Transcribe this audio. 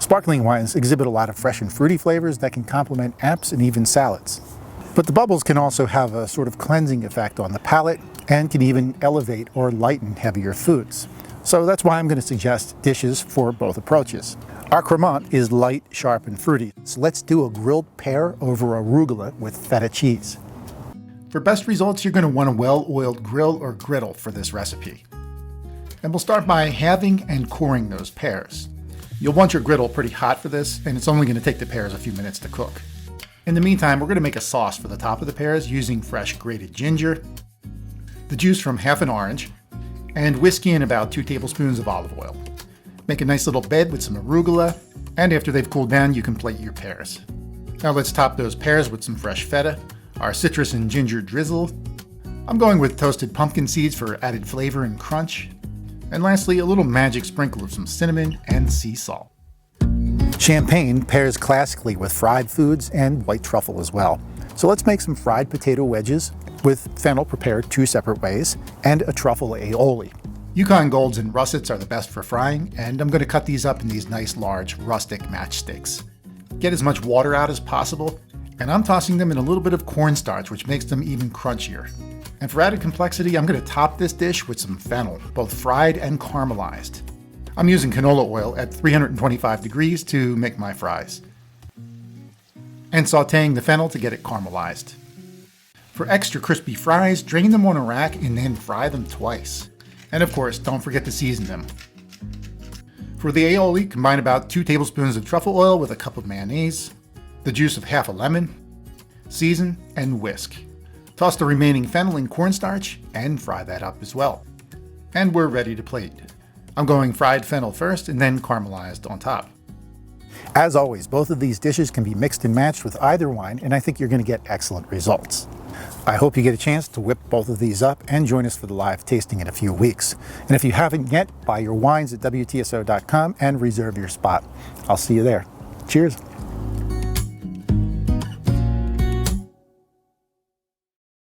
Sparkling wines exhibit a lot of fresh and fruity flavors that can complement apps and even salads. But the bubbles can also have a sort of cleansing effect on the palate and can even elevate or lighten heavier foods. So that's why I'm going to suggest dishes for both approaches. Our Crémant is light, sharp, and fruity, so let's do a grilled pear over arugula with feta cheese. For best results, you're going to want a well-oiled grill or griddle for this recipe. And we'll start by halving and coring those pears. You'll want your griddle pretty hot for this, and it's only going to take the pears a few minutes to cook. In the meantime, we're going to make a sauce for the top of the pears using fresh grated ginger, the juice from half an orange, and whiskey and about 2 tablespoons of olive oil. Make a nice little bed with some arugula, and after they've cooled down, you can plate your pears. Now let's top those pears with some fresh feta, our citrus and ginger drizzle. I'm going with toasted pumpkin seeds for added flavor and crunch. And lastly, a little magic sprinkle of some cinnamon and sea salt. Champagne pairs classically with fried foods and white truffle as well. So let's make some fried potato wedges with fennel prepared 2 separate ways and a truffle aioli. Yukon Golds and russets are the best for frying, and I'm going to cut these up in these nice large rustic matchsticks. Get as much water out as possible, and I'm tossing them in a little bit of cornstarch, which makes them even crunchier. And for added complexity, I'm going to top this dish with some fennel, both fried and caramelized. I'm using canola oil at 325 degrees to make my fries, and sauteing the fennel to get it caramelized. For extra crispy fries, drain them on a rack and then fry them twice. And of course, don't forget to season them. For the aioli, combine about 2 tablespoons of truffle oil with a cup of mayonnaise, the juice of half a lemon, season, and whisk. Toss the remaining fennel in cornstarch and fry that up as well. And we're ready to plate. I'm going fried fennel first and then caramelized on top. As always, both of these dishes can be mixed and matched with either wine, and I think you're going to get excellent results. I hope you get a chance to whip both of these up and join us for the live tasting in a few weeks. And if you haven't yet, buy your wines at WTSO.com and reserve your spot. I'll see you there. Cheers.